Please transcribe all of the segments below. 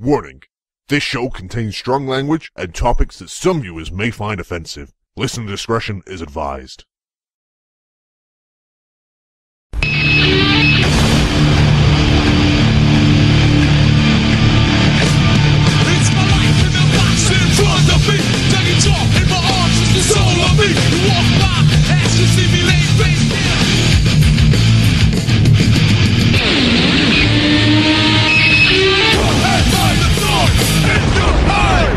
Warning: this show contains strong language and topics that some viewers may find offensive. Listener discretion is advised. It's my life in the box in front of me. Take it off in my arms, it's the soul of me. You walk by, ask to see me laid face down. Your head by the sword in your eye.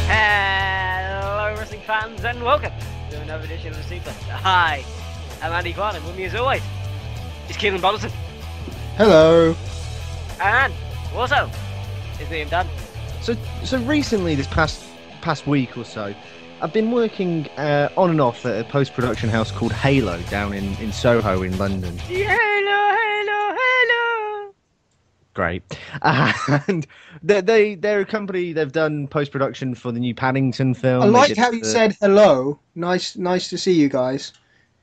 Hello wrestling fans and welcome to another edition of the Super. Hi, I'm Andy Kwan and with me as always is Keelan Boddleson. Hello. And also is Liam Dunn. So recently, this past week or so, I've been working on and off at a post-production house called Halo down in Soho in London. Hello. Great. And they're a company. They've done post-production for the new Paddington film. I like how you said hello. Nice to see you guys.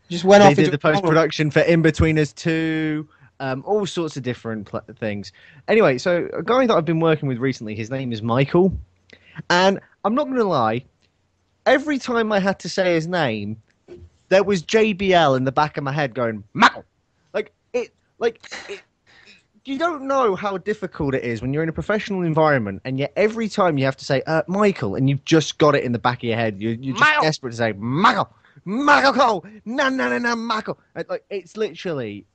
Just went off. They did the post-production for In-Betweeners 2, all sorts of different things. Anyway, so a guy that I've been working with recently, his name is Michael, and I'm not going to lie, every time I had to say his name, there was JBL in the back of my head going, Michael! You don't know how difficult it is when you're in a professional environment, and yet every time you have to say, Michael, and you've just got it in the back of your head, you're just Michael! desperate to say, Michael Cole! No, Michael! It's literally...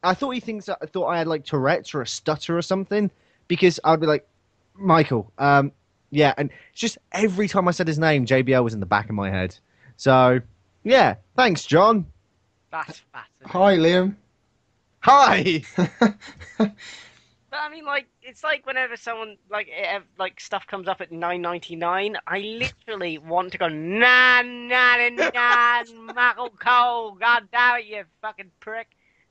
I thought he thinks I thought I had like Tourette's or a stutter or something, because I'd be like, Michael, yeah, and it's just every time I said his name, JBL was in the back of my head. So, yeah, thanks, John. That's Hi, Liam. Hi! But I mean, like, it's like whenever someone like stuff comes up at $9.99, I literally want to go nah, Michael Cole, God damn it, you fucking prick,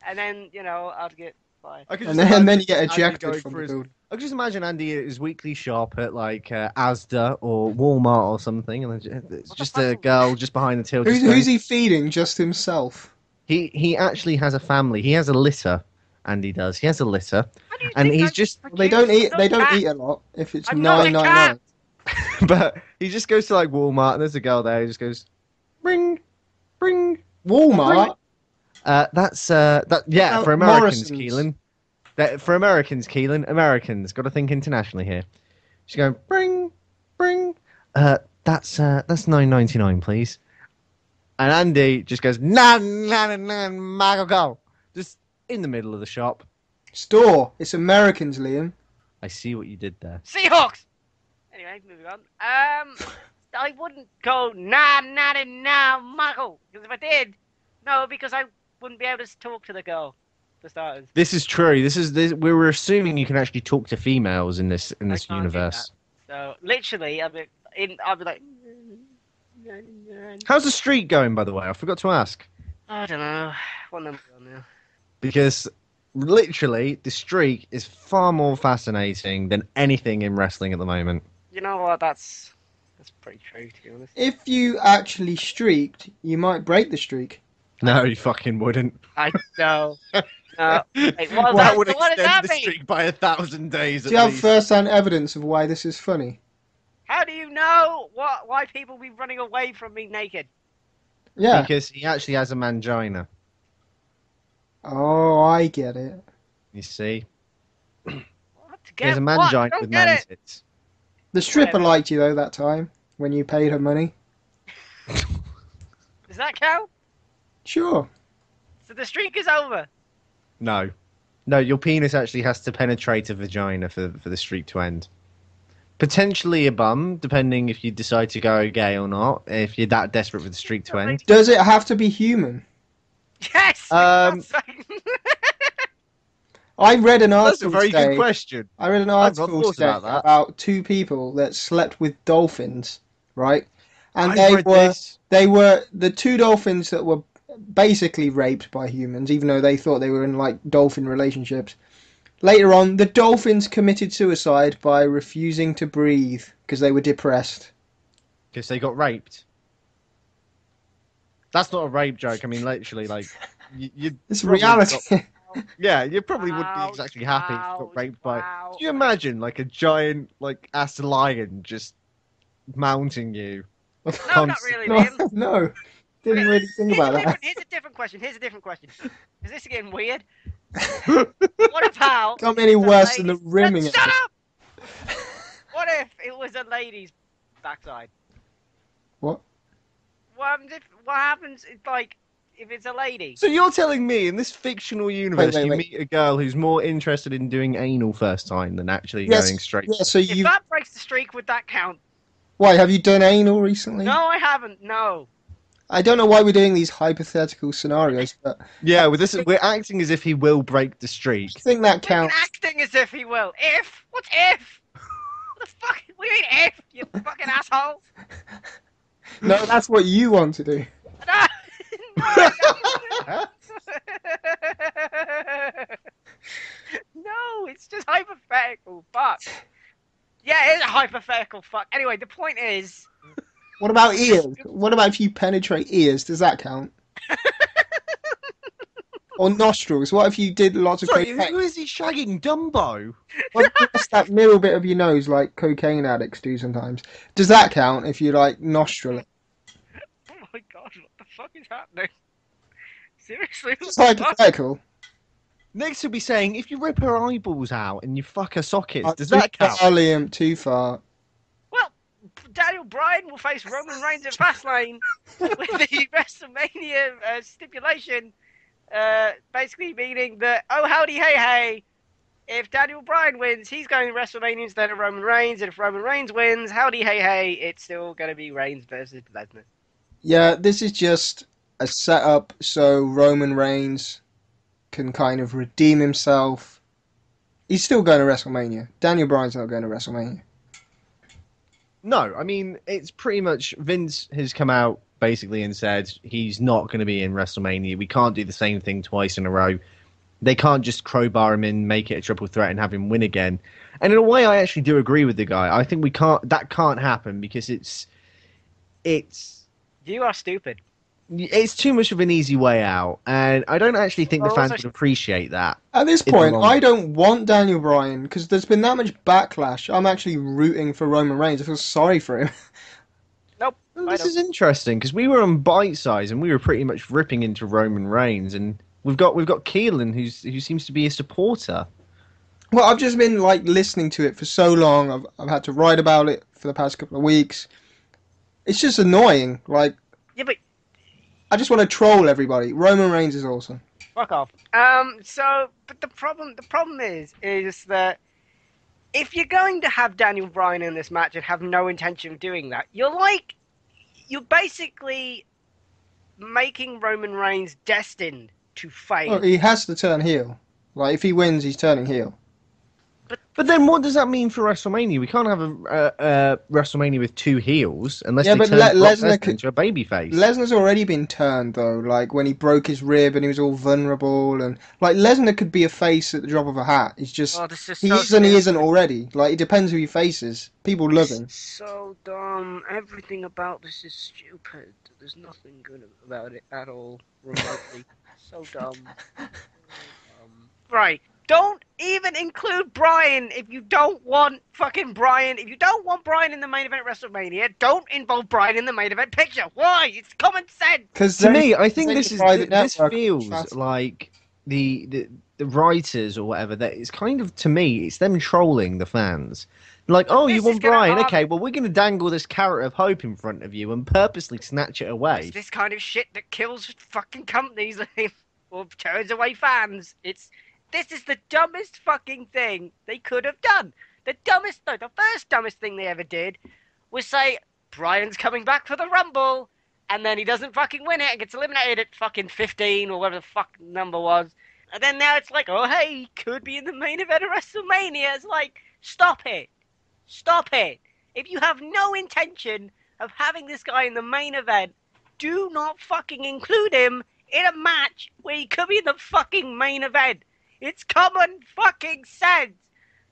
and then I'll get fired. And then you get ejected from the building. I could just imagine Andy at his weekly shop at like Asda or Walmart or something, and then it's just a girl just behind the till. Who's he feeding? Just himself? He actually has a family. He has a litter. Andy does. He has a litter, and he's just. They don't eat a lot. If it's $9.99. But he just goes to like Walmart, and there's a girl there. He just goes, bring. Walmart. Yeah, for Americans, Morrison's. Keelan. For Americans, Keelan. Americans, got to think internationally here. She's going, bring. That's $9.99, please. And Andy just goes, nah, Michael, go. Just in the middle of the shop. Store. It's Americans, Liam. I see what you did there. Seahawks! Anyway, moving on. I wouldn't go nah, Michael, because if I did, because I wouldn't be able to talk to the girl, for starters. This is true. We were assuming you can actually talk to females in this universe. So literally, I'd be like. How's the streak going, by the way? I forgot to ask. I don't know. What number are we on now? Because literally, the streak is far more fascinating than anything in wrestling at the moment. You know what? That's pretty true, to be honest. If you actually streaked, you might break the streak. No, you fucking wouldn't. I know. Wait, That would what does extend that the mean? streak by 1,000 days Do at you have least. first-hand evidence of why this is funny? How do you know why people be running away from me naked? Yeah. Because he actually has a mangina. Oh, I get it. You see? What? He has a mangina Don't with get man it. tits. The stripper liked you though that time when you paid her money. Does that count? Sure. So the streak is over. No, your penis actually has to penetrate a vagina for the streak to end. Potentially a bum, depending if you decide to go gay or not, if you're that desperate for the streak to end. Does it have to be human? Yes. I read an That's a article very today. good question. I read an I've not article thought today about that. about two people that slept with dolphins, right? And I've read this. they were the two dolphins that were basically raped by humans, even though they thought they were in like dolphin relationships. Later on, the Dolphins committed suicide by refusing to breathe because they were depressed. Because they got raped. That's not a rape joke. I mean, literally, like, you It's probably reality. yeah, you probably wouldn't be exactly happy if you got raped by. Do you imagine, like, a giant, like, ass lion just mounting you? No, not really, no, Liam. no, didn't really think about that. Here's a different question. Is this getting weird? What about... Can't be any it's a worse than the lady's- rimming. Shut up! What if it was a lady's backside? What? What happens if, like, if it's a lady? So you're telling me in this fictional universe wait. you meet a girl who's more interested in doing anal first time than actually Yes, going straight? yeah. So If you. that breaks the streak, would that count? Why have you done anal recently? No, I haven't. No. I don't know why we're doing these hypothetical scenarios, but Yeah, with this, we're acting as if he will break the streak. I think that We're counts. acting as if he will. If? What's if? What the fuck? What do you mean if? You fucking asshole. No, that's what you want to do. No. No, it's just hypothetical. Fuck. Yeah, it's a hypothetical. Fuck. Anyway, the point is. What about ears? What about if you penetrate ears? Does that count? Or nostrils? What if you did lots of Sorry, cocaine? who is he shagging? Dumbo? Well, just that middle bit of your nose, like cocaine addicts do sometimes. Does that count if you like nostril it? Oh my god, what the fuck is happening? Seriously? It's What the fuck? hypothetical. Next he'll be saying, if you rip her eyeballs out and you fuck her sockets, does that Too count? far, Liam, too far. Well, Daniel Bryan will face Roman Reigns at Fastlane with the WrestleMania stipulation, basically meaning that, oh howdy hey, if Daniel Bryan wins, he's going to WrestleMania instead of Roman Reigns, and if Roman Reigns wins, howdy hey, it's still going to be Reigns versus Lesnar. Yeah, this is just a setup so Roman Reigns can kind of redeem himself. He's still going to WrestleMania. Daniel Bryan's not going to WrestleMania. No, I mean, it's pretty much Vince has come out basically and said he's not going to be in WrestleMania. We can't do the same thing twice in a row. They can't just crowbar him in, make it a triple threat, and have him win again. And in a way, I actually do agree with the guy. I think that can't happen because it's You are stupid. too much of an easy way out, and I don't actually think the Well, fans also- would appreciate that. At this In the point, long I run. don't want Daniel Bryan because there's been that much backlash. I'm actually rooting for Roman Reigns. I feel sorry for him. Nope. Well, I this don't. is interesting because we were on bite size and we were pretty much ripping into Roman Reigns, and we've got Keelan who seems to be a supporter. Well, I've just been like listening to it for so long. I've had to write about it for the past couple of weeks. It's just annoying. Like, Yeah, but I just want to troll everybody. Roman Reigns is awesome. fuck off. But the problem is that if you're going to have Daniel Bryan in this match and have no intention of doing that, you're basically making Roman Reigns destined to fail. Well, he has to turn heel. Like, if he wins, he's turning heel. But then what does that mean for WrestleMania? We can't have a WrestleMania with two heels unless Yeah, they but turn Brock Lesnar Lesnar into a babyface. Lesnar's already been turned, though. Like, when he broke his rib and he was all vulnerable. And, like, Lesnar could be a face at the drop of a hat. He's just... Oh, this is he so is and he stupid. isn't already. Like, it depends who he faces. People love him. So dumb. Everything about this is stupid. There's nothing good about it at all, remotely. So dumb. Right. Don't even include Bryan if you don't want fucking Bryan. If you don't want Bryan in the main event at WrestleMania, don't involve Bryan in the main event picture. Why? It's common sense. Because To me, I think this Private feels network. like the writers or whatever. That it's kind of, to me, it's them trolling the fans. Like, oh, This you is want gonna Bryan? harm- Okay, well, we're going to dangle this carrot of hope in front of you and purposely snatch it away. It's this kind of shit that kills fucking companies or turns away fans. This is the dumbest fucking thing they could have done. The first dumbest thing they ever did was say, Bryan's coming back for the Rumble, and then he doesn't fucking win it and gets eliminated at fucking 15 or whatever the fuck number was. And then now it's like, oh hey, he could be in the main event of WrestleMania. It's like, stop it. Stop it. If you have no intention of having this guy in the main event, do not fucking include him in a match where he could be in the fucking main event. It's common fucking sense.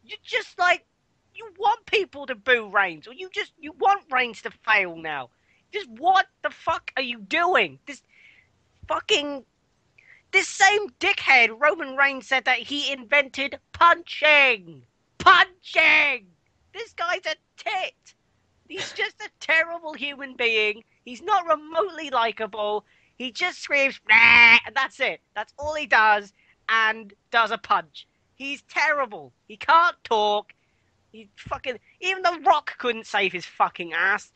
You just like, you want people to boo Reigns, or you want Reigns to fail now. Just what the fuck are you doing? This same dickhead, Roman Reigns, said that he invented punching. Punching! This guy's a tit. He's just a terrible human being. He's not remotely likable. He just screams, nah, and that's it. That's all he does, and does a punch. He's terrible. He can't talk. He fucking... Even The Rock couldn't save his fucking ass.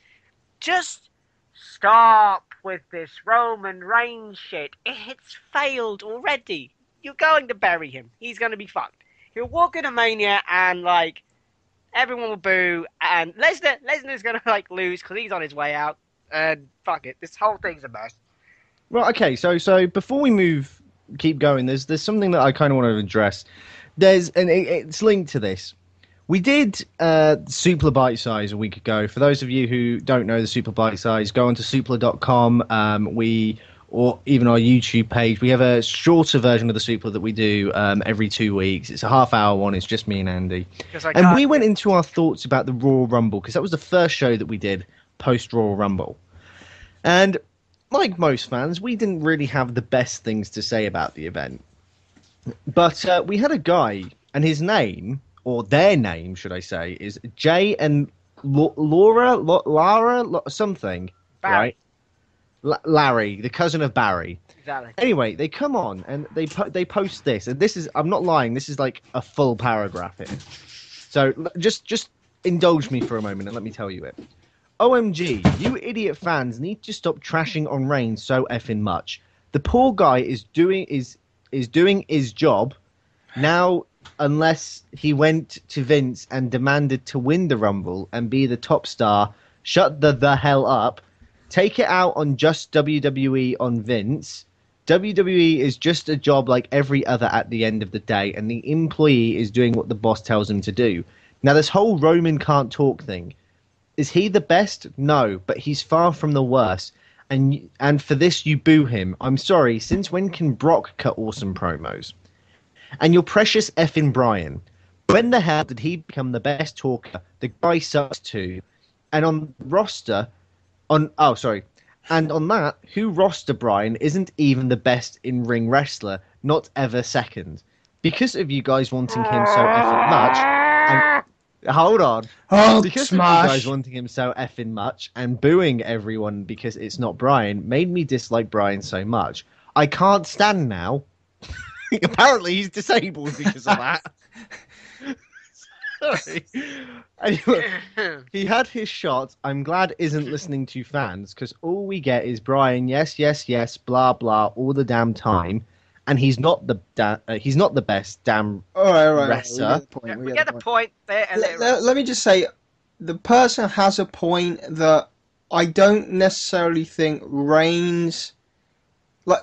Just stop with this Roman Reigns shit. It's failed already. You're going to bury him. He's going to be fucked. He'll walk into Mania and, like, everyone will boo, and Lesnar's going to, like, lose because he's on his way out. And fuck it. This whole thing's a mess. Well, okay, so before we keep going, there's something that I kind of want to address. It's linked to this. We did Supla Bite Size a week ago. For those of you who don't know the Supla Bite Size, go onto supla.com. Or even our YouTube page. We have a shorter version of the Supla that we do every 2 weeks. It's a half-hour one. It's just me and Andy. And we went into our thoughts about the Royal Rumble, because that was the first show that we did post-Royal Rumble. And like most fans, we didn't really have the best things to say about the event. But we had a guy, and his name, or their name, should I say, is Jay and Lara something, Barry. Right? Larry, the cousin of Barry. Exactly. Anyway, they come on and they post this, and this is, I'm not lying, this is like a full paragraph here. So just indulge me for a moment and let me tell you it. OMG, you idiot fans need to stop trashing on Reigns so effing much. The poor guy is doing his job now, unless he went to Vince and demanded to win the Rumble and be the top star. Shut the hell up. Take it out on just WWE on Vince. WWE is just a job like every other at the end of the day, and the employee is doing what the boss tells him to do. Now, this whole Roman can't talk thing, is he the best? No, but he's far from the worst. And for this, you boo him. I'm sorry, since when can Brock cut awesome promos? And your precious effing Bryan. When the hell did he become the best talker? The guy sucks too. And on roster... And on that, who roster Bryan isn't even the best in-ring wrestler, not ever second. Because of you guys wanting him so effing much, and hold on. Oh, because smash. of you guys wanting him so effing much and booing everyone because it's not Bryan made me dislike Bryan so much. I can't stand now. Apparently he's disabled because of that. Sorry. Anyway, he had his shot. I'm glad isn't listening to fans, because all we get is Bryan, yes, blah blah, all the damn time, and he's not the best damn all right. wrestler. We get the point. Let me just say, the person has a point that I don't necessarily think Reigns. Like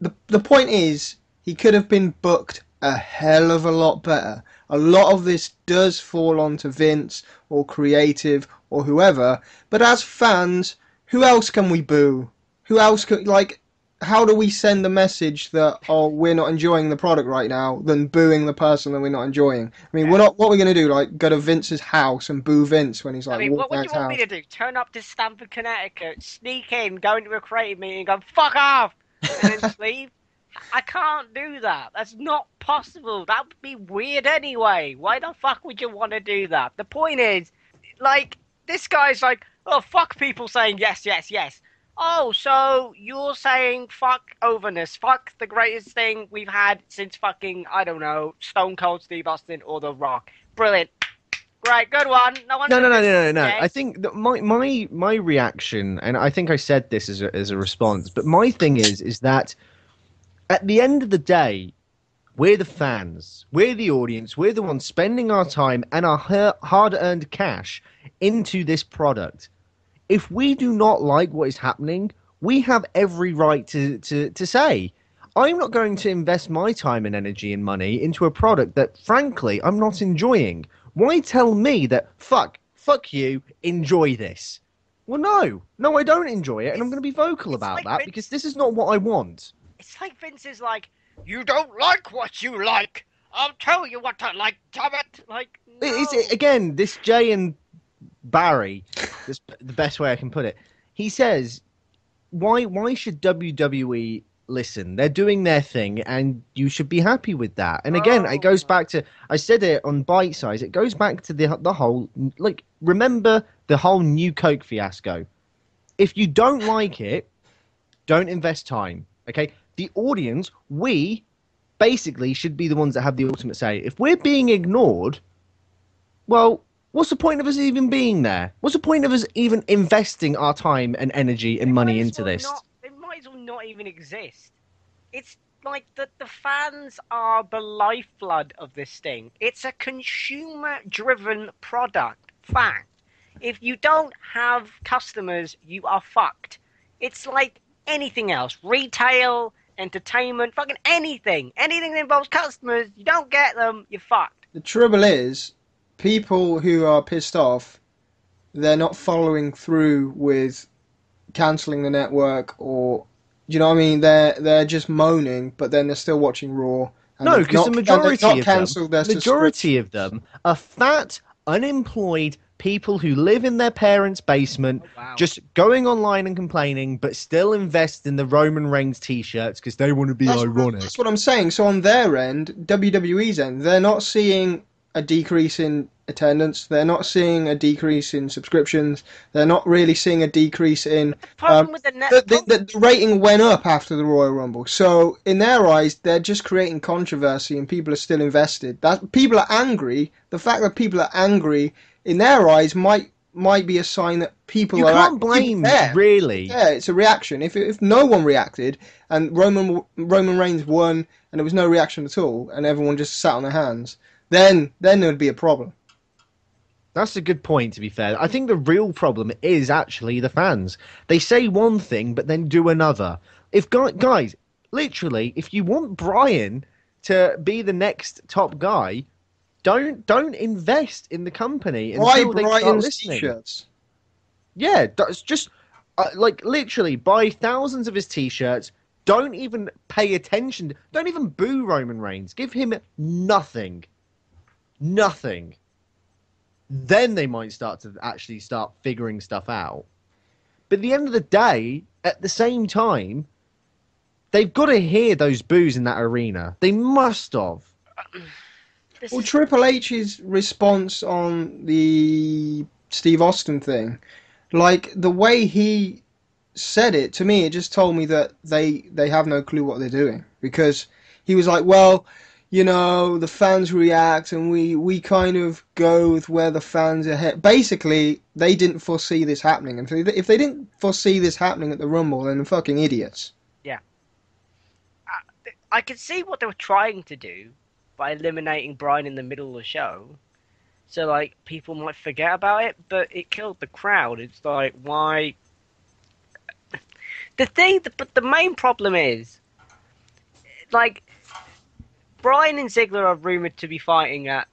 the point is, he could have been booked a hell of a lot better. A lot of this does fall onto Vince or creative or whoever, but as fans, who else can we boo? Who else could, like, how do we send the message that, oh, we're not enjoying the product right now, than booing the person that we're not enjoying? I mean, what are we going to do? Like, go to Vince's house and boo Vince when he's like, what would you want me to do? Turn up to Stamford, Connecticut, sneak in, go into a creative meeting, and go, fuck off, and then just leave? I can't do that. That's not possible. That would be weird anyway. Why the fuck would you want to do that? The point is, like, this guy's like, oh, fuck people saying yes. Oh, so you're saying fuck overness. Fuck the greatest thing we've had since fucking, I don't know, Stone Cold Steve Austin or The Rock. Brilliant. Right, good one. No. I think that my reaction, and I think I said this as a response, but my thing is that at the end of the day, we're the fans, we're the audience, we're the ones spending our time and our hard-earned cash into this product. If we do not like what is happening, we have every right to say, I'm not going to invest my time and energy and money into a product that, frankly, I'm not enjoying. Why tell me that, fuck you, enjoy this? Well, no, I don't enjoy it, and I'm going to be vocal about that, because this is not what I want. It's like Vince is like, You don't like what you like. I'll tell you what I like, damn it. Like, no. Again, this Jay and Barry, this the best way I can put it. He says, why should WWE listen? They're doing their thing, and you should be happy with that. And again, it goes back to, I said it on Bite Size, it goes back to the whole, like, remember the whole New Coke fiasco. If you don't like it, don't invest time, okay? The audience, we basically should be the ones that have the ultimate say. If we're being ignored, well, what's the point of us even being there? What's the point of us even investing our time and energy and money into this? It might as well not even exist. It's like the fans are the lifeblood of this thing. It's a consumer-driven product. Fact. If you don't have customers, you are fucked. It's like anything else. Retail, entertainment, fucking anything. Anything that involves customers, you don't get them, you're fucked. The trouble is, people who are pissed off, they're not following through with cancelling the network, or, you know what I mean? They're just moaning, but then they're still watching Raw. No, because the majority of of them are fat, unemployed people who live in their parents' basement, just going online and complaining, but still invest in the Roman Reigns t-shirts because they want to be ironic. That's what I'm saying. So on their end, WWE's end, they're not seeing a decrease in attendance. They're not seeing a decrease in subscriptions. They're not really seeing a decrease in... The rating went up after the Royal Rumble. So in their eyes, they're just creating controversy and people are still invested. That people are angry. The fact that people are angry in their eyes might be a sign that people you can't blame, really. Yeah, it's a reaction. If no one reacted and Roman Reigns won and there was no reaction at all and everyone just sat on their hands, then there would be a problem. That's a good point, to be fair. I think the real problem is actually the fans. They say one thing but then do another. If guys, literally, if you want Bryan to be the next top guy, don't invest in the company until they start listening. T-shirts. Yeah, that's just like literally buy thousands of his t-shirts. Don't even pay attention. Don't even boo Roman Reigns. Give him nothing. Nothing. Then they might start figuring stuff out. But at the end of the day, at the same time, they've got to hear those boos in that arena. They must have. Well, Triple H's response on the Steve Austin thing, like the way he said it, to me, it just told me that they have no clue what they're doing. Because he was like, well, you know, the fans react and we kind of go with where the fans are headed. Basically, they didn't foresee this happening. And if they didn't foresee this happening at the Rumble, then they're fucking idiots. Yeah. I could see what they were trying to do by eliminating Bryan in the middle of the show. So, like, people might forget about it, but it killed the crowd. It's like, why? The main problem is, like, Bryan and Ziggler are rumored to be fighting at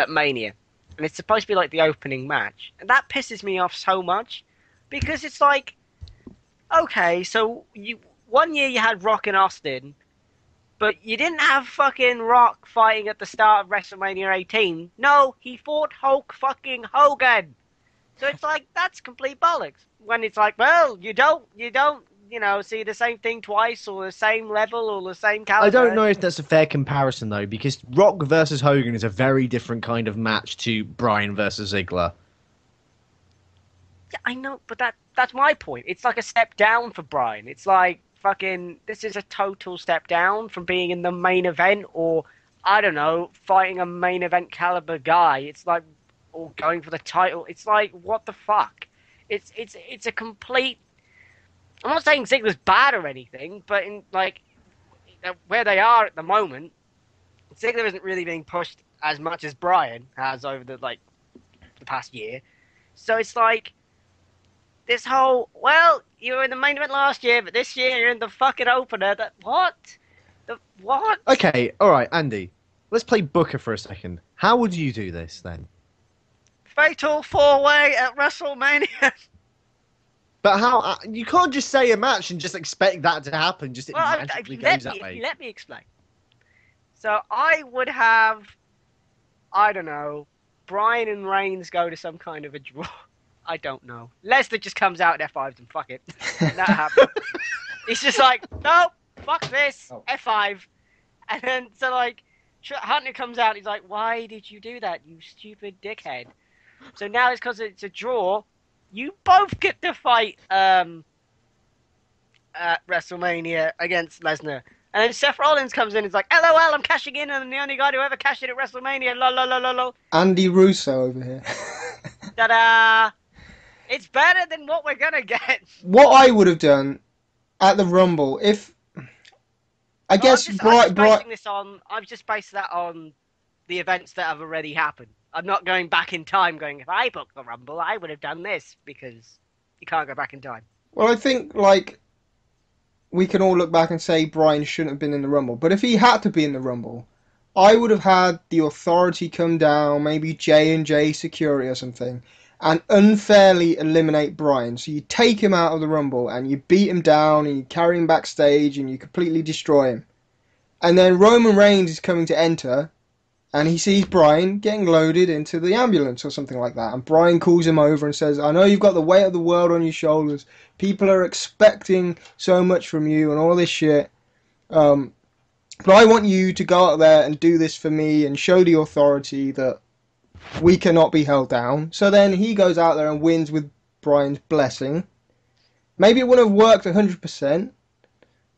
Mania. And it's supposed to be, like, the opening match. And that pisses me off so much. Because it's like, okay, so one year you had Rock and Austin, but you didn't have fucking Rock fighting at the start of WrestleMania 18. No, he fought Hulk fucking Hogan. So it's like, that's complete bollocks. When it's like, well, you don't, see the same thing twice or the same level or the same caliber. I don't know if that's a fair comparison, though, because Rock versus Hogan is a very different kind of match to Bryan versus Ziggler. Yeah, I know, but that's my point. It's like a step down for Bryan. It's like, fucking, this is a total step down from being in the main event or, I don't know, fighting a main event caliber guy. It's like, or going for the title. It's like, what the fuck? It's a complete... I'm not saying Ziggler's bad or anything, but in, like, where they are at the moment, Ziggler isn't really being pushed as much as Bryan has over the past year. So it's like, this whole, well, you were in the main event last year, but this year you're in the fucking opener. What? What? Okay, alright, Andy. Let's play Booker for a second. How would you do this, then? Fatal 4-way at WrestleMania. But how you can't just say a match and just expect that to happen. Just it magically goes that way. Let me explain. So I would have, I don't know, Bryan and Reigns go to some kind of a draw. I don't know. Lesnar just comes out and F5s and fuck it. That happens. He's just like, no, fuck this, F5. And then, so like, Hunter comes out and he's like, why did you do that, you stupid dickhead? So now it's because it's a draw. You both get to fight at WrestleMania against Lesnar. And then Seth Rollins comes in and is like, LOL, I'm cashing in, and I'm the only guy to ever cash in at WrestleMania, lol, lol, lol, lol, lol. Andy Russo over here. Ta-da! It's better than what we're gonna get. What I would have done at the Rumble, if... I guess I've just based that on the events that have already happened. I'm not going back in time going, if I booked the Rumble, I would have done this, because you can't go back in time. Well, I think, like, we can all look back and say Bryan shouldn't have been in the Rumble. But if he had to be in the Rumble, I would have had the Authority come down, maybe J&J Security or something, and unfairly eliminate Bryan. So you take him out of the Rumble, and you beat him down, and you carry him backstage, and you completely destroy him. And then Roman Reigns is coming to enter, and he sees Bryan getting loaded into the ambulance or something like that. And Bryan calls him over and says, I know you've got the weight of the world on your shoulders. People are expecting so much from you and all this shit. But I want you to go out there and do this for me and show the Authority that we cannot be held down. So then he goes out there and wins with Bryan's blessing. Maybe it wouldn't have worked 100%.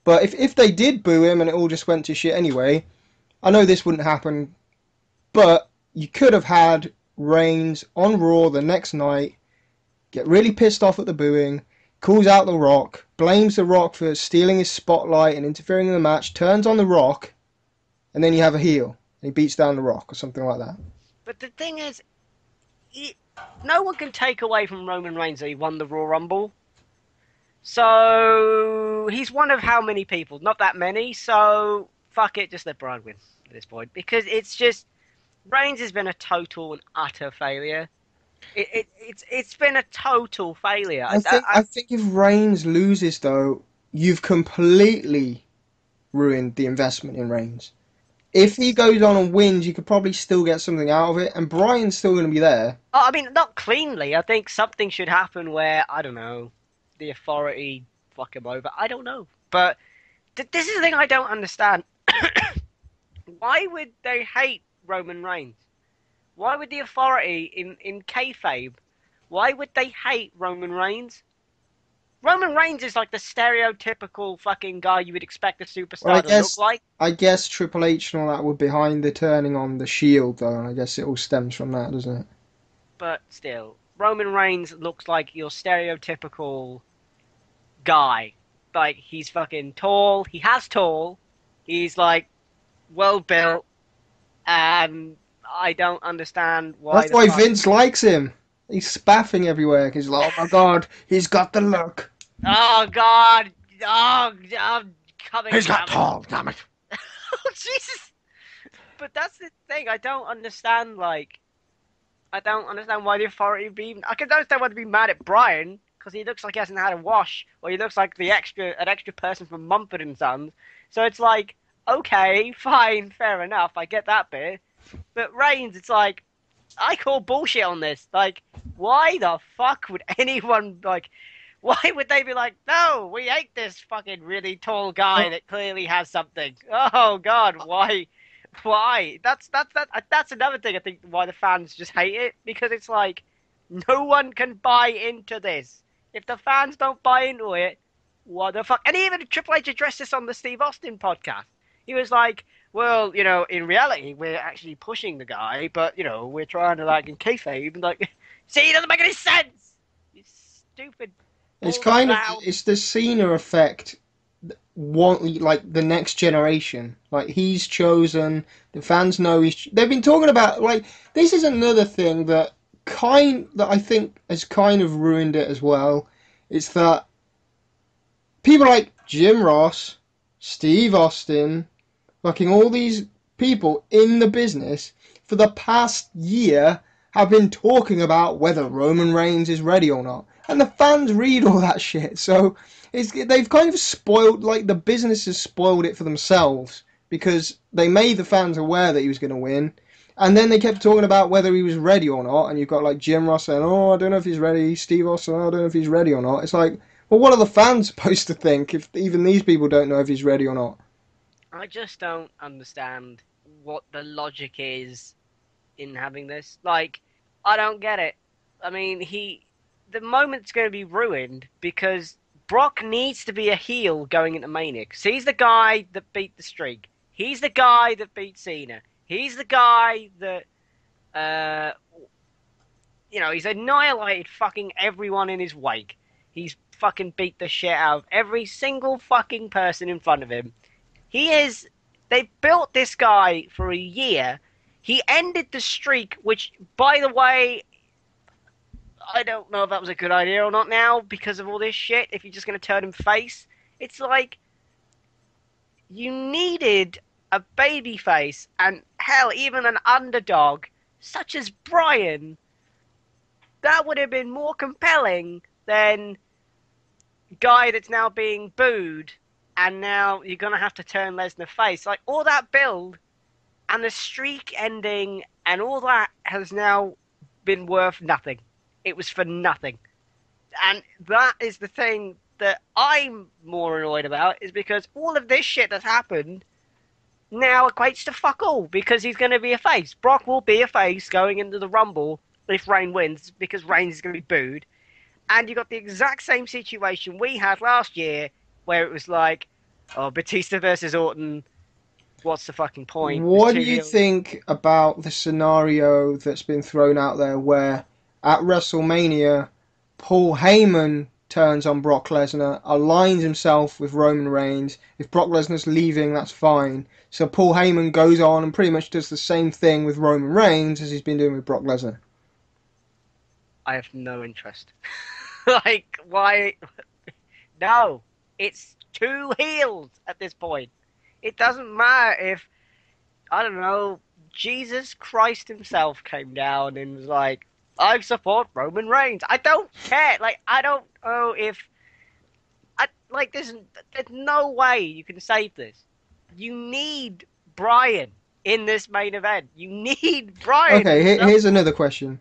But if they did boo him and it all just went to shit anyway, I know this wouldn't happen. But you could have had Reigns on Raw the next night, get really pissed off at the booing, calls out The Rock, blames The Rock for stealing his spotlight and interfering in the match, turns on The Rock, and then you have a heel. And he beats down The Rock or something like that. But the thing is, no one can take away from Roman Reigns that he won the Royal Rumble. So he's one of how many people? Not that many. So fuck it, just let Bryan win at this point, because it's just Reigns has been a total and utter failure. It's been a total failure. I think if Reigns loses though, you've completely ruined the investment in Reigns. If he goes on and wins, you could probably still get something out of it, and Bryan's still going to be there. Oh, I mean, not cleanly. I think something should happen where, I don't know, the Authority fuck him over. I don't know. But this is the thing I don't understand. Why would they hate Roman Reigns? Why would the Authority in kayfabe, why would they hate Roman Reigns? Roman Reigns is like the stereotypical fucking guy you would expect a superstar to look like. I guess Triple H and all that were behind the turning on the Shield, though, and I guess it all stems from that, doesn't it? But still, Roman Reigns looks like your stereotypical guy. Like, he's fucking tall, he's like well built, and I don't understand why. That's why Vince likes him. He's spaffing everywhere because he's like, oh my god, he's got the look. Oh god, I'm coming. He's got tall, damn it. Oh Jesus! But that's the thing. I don't understand. Like, I don't understand why the Authority would be. Even, I can understand why they'd be mad at Bryan because he looks like he hasn't had a wash, or he looks like an extra person from Mumford and Sons. So it's like, okay, fine, fair enough. I get that bit. But Reigns, it's like, I call bullshit on this. Like, why the fuck would anyone, like, why would they be like, no, we hate this fucking really tall guy that clearly has something. Oh god, why? That's another thing I think why the fans just hate it, because it's like, no one can buy into this. If the fans don't buy into it, what the fuck? And even Triple H addressed this on the Steve Austin podcast. He was like, well, you know, in reality, we're actually pushing the guy, but, you know, we're trying to, like, in kayfabe, and, like, see, it doesn't make any sense! You stupid... It's kind of, it's the Cena effect, like, the next generation. Like, he's chosen, the fans know they've been talking about, like, this is another thing that I think has kind of ruined it as well. It's that people like Jim Ross, Steve Austin, fucking all these people in the business for the past year have been talking about whether Roman Reigns is ready or not. And the fans read all that shit. So they've kind of spoiled, like, the business has spoiled it for themselves because they made the fans aware that he was going to win. And then they kept talking about whether he was ready or not. And you've got, like, Jim Ross saying, oh, I don't know if he's ready. Steve Austin, oh, I don't know if he's ready or not. It's like, well, what are the fans supposed to think if even these people don't know if he's ready or not? I just don't understand what the logic is in having this. Like, I don't get it. I mean, the moment's going to be ruined because Brock needs to be a heel going into Mania. Because he's the guy that beat the streak. He's the guy that beat Cena. He's the guy that, he's annihilated fucking everyone in his wake. He's fucking beat the shit out of every single fucking person in front of him. They built this guy for a year. He ended the streak, which, by the way, I don't know if that was a good idea or not now because of all this shit. If you're just going to turn him face, it's like you needed a babyface and hell, even an underdog such as Bryan. That would have been more compelling than a guy that's now being booed. And now you're going to have to turn Lesnar face. Like, all that build and the streak ending and all that has now been worth nothing. It was for nothing. And that is the thing that I'm more annoyed about, is because all of this shit that's happened now equates to fuck all, because he's going to be a face. Brock will be a face going into the Rumble if Reigns wins, because Reigns is going to be booed. And you got the exact same situation we had last year, where it was like, oh, Batista versus Orton, what's the fucking point? What do you think about the scenario that's been thrown out there where at WrestleMania, Paul Heyman turns on Brock Lesnar, aligns himself with Roman Reigns. If Brock Lesnar's leaving, that's fine. So Paul Heyman goes on and pretty much does the same thing with Roman Reigns as he's been doing with Brock Lesnar. I have no interest. Like, why? No, it's two heels at this point. It doesn't matter if, I don't know, Jesus Christ himself came down and was like, I support Roman Reigns. I don't care. Like, I don't know if... there's no way you can save this. You need Bryan in this main event. You need Bryan. Okay, here's another question.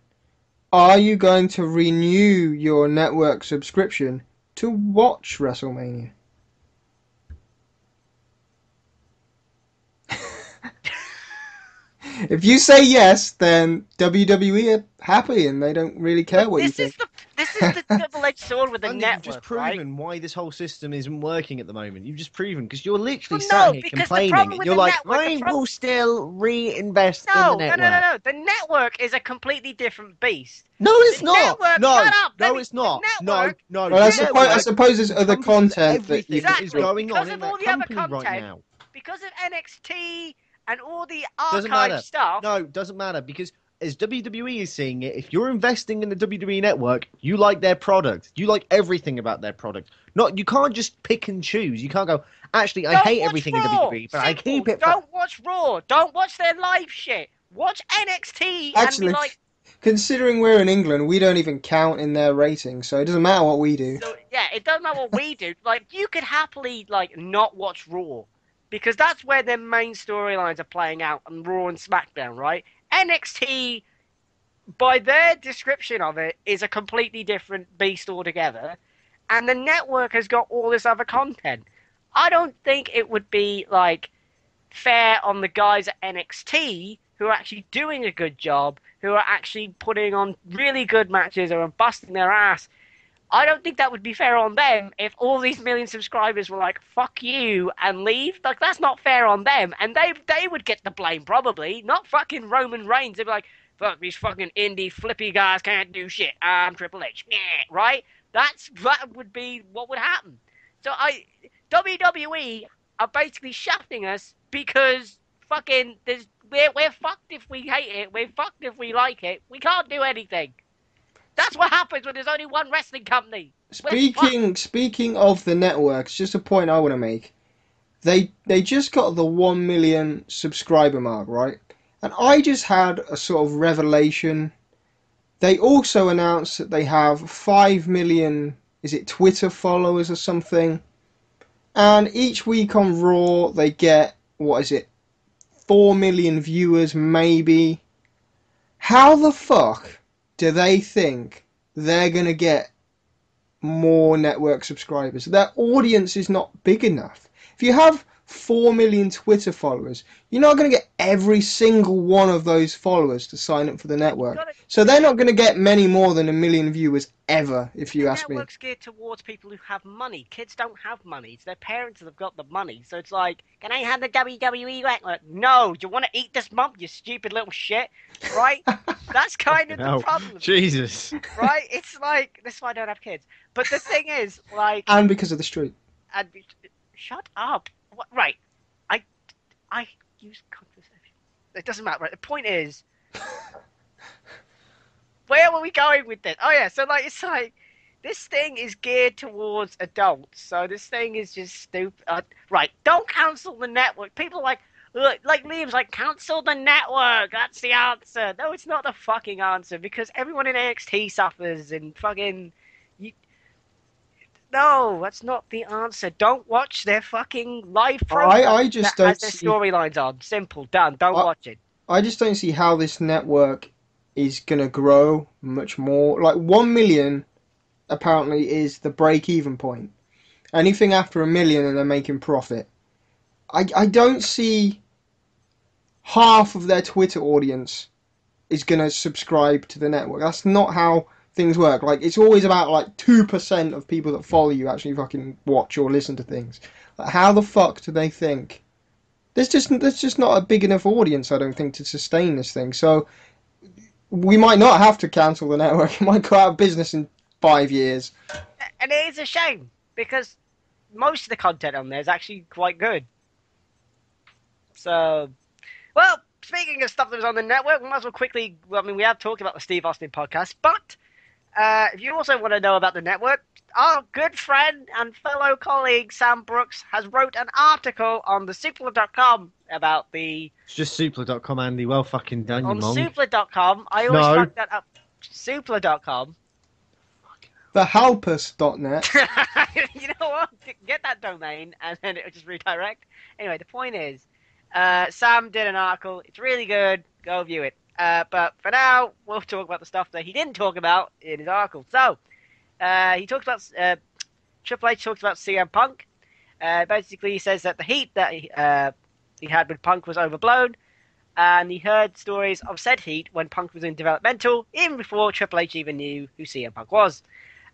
Are you going to renew your network subscription to watch WrestleMania? If you say yes, then WWE are happy and they don't really care what you think. This is the double-edged sword with the Andy, network, you've just proven why this whole system isn't working at the moment. You've just proven, because you're literally Well, sat no, here because the complaining. problem And with you're the like, network, I will still reinvest in No, the network. no. The network is a completely different beast. No, it's The not. network- No, shut up. no, it's not. network- No. Well, I The suppose, network I suppose there's other encompasses content that everything you that can is see. going Because on in of all that the other company right content. now. Because of NXT and all the Doesn't archive matter. stuff. No, doesn't matter, because as WWE is seeing it, if you're investing in the WWE network, you like their product. You like everything about their product. You can't just pick and choose. You can't go, actually, I Don't hate watch everything Raw. in WWE, but I Simple. keep it. Don't watch Raw. Don't watch their live shit. Watch NXT Actually, and be like, considering we're in England, we don't even count in their ratings, so it doesn't matter what we do. so, yeah, it doesn't matter what we do. Like, you could happily not watch Raw, because that's where their main storylines are playing out on Raw and SmackDown, right? NXT, by their description of it, is a completely different beast altogether, and the network has got all this other content. I don't think it would be fair on the guys at NXT who are actually doing a good job, who are actually putting on really good matches or are busting their ass. I don't think that would be fair on them if all these million subscribers were like, fuck you, and leave. Like, that's not fair on them. And they would get the blame, probably. Not fucking Roman Reigns. They'd be like, fuck, these fucking indie flippy guys can't do shit. I'm Triple H. Right? That would be what would happen. So WWE are basically shafting us because fucking we're fucked if we hate it. We're fucked if we like it. We can't do anything. That's what happens when there's only one wrestling company. Speaking of the networks, just a point I want to make. They just got the 1 million subscriber mark, right? And I just had a sort of revelation They also announced that they have 5 million, is it Twitter followers or something? And each week on Raw, they get, 4 million viewers maybe. How the fuck do they think they're going to get more network subscribers? Their audience is not big enough. If you have 4 million Twitter followers, you're not going to get every single one of those followers to sign up for the network. So they're not going to get many more than 1 million viewers ever, if you ask me. The network's geared towards people who have money. Kids don't have money. It's their parents that have got the money. So it's like, can I have the WWE network? No. Do you want to eat this mum, you stupid little shit? Right? That's kind of the problem. Jesus. Right? It's like, this is why I don't have kids. But the thing is, like... And because of the street. Shut up. What, right. I use contraception. It doesn't matter. Right? The point is... Where were we going with this? Oh yeah, so like it's like this thing is geared towards adults, so this thing is just stupid. Right, don't cancel the network. People are like Liam's like, cancel the network. That's the answer. No, it's not the fucking answer because everyone in NXT suffers and fucking. No, that's not the answer. Don't watch their fucking live program. I just don't has their storylines on. Simple, done. Don't watch it. I just don't see how this network is going to grow much more. Like 1 million apparently is the break-even point. Anything after 1 million and they're making profit. I don't see half of their Twitter audience is going to subscribe to the network. That's not how things work. Like it's always about like 2% of people that follow you actually fucking watch or listen to things. Like, how the fuck do they think? There's just not a big enough audience, I don't think, to sustain this thing. So we might not have to cancel the network. It might go out of business in 5 years. And it is a shame, because most of the content on there is actually quite good. So, well, speaking of stuff that was on the network, we might as well quickly... Well, I mean, we have talked about the Steve Austin podcast, but if you also want to know about the network, our good friend and fellow colleague Sam Brooks has wrote an article on the Supla.com about the... It's just Supla.com, Andy. Well fucking done, you on monk. Supla.com. I always No. fuck that up. Supla.com. Thehelpus.net. You know what? Get that domain and then it'll just redirect. Anyway, the point is, Sam did an article. It's really good. Go view it. But for now, we'll talk about the stuff that he didn't talk about in his article. So, he talks about Triple H talks about CM Punk. Basically, he says that the heat that he had with Punk was overblown, and he heard stories of said heat when Punk was in developmental, even before Triple H even knew who CM Punk was.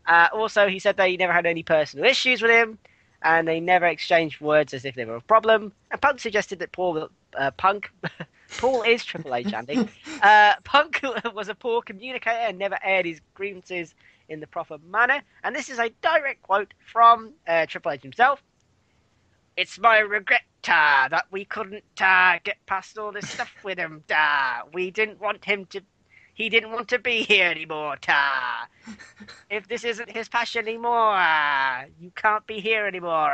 Also, he said that he never had any personal issues with him, and they never exchanged words as if they were a problem. And Punk suggested that Paul is Triple H, Andy. Punk was a poor communicator and never aired his grievances in the proper manner. And this is a direct quote from Triple H himself. It's my regret that we couldn't get past all this stuff with him. We didn't want him to... He didn't want to be here anymore. If this isn't his passion anymore, you can't be here anymore.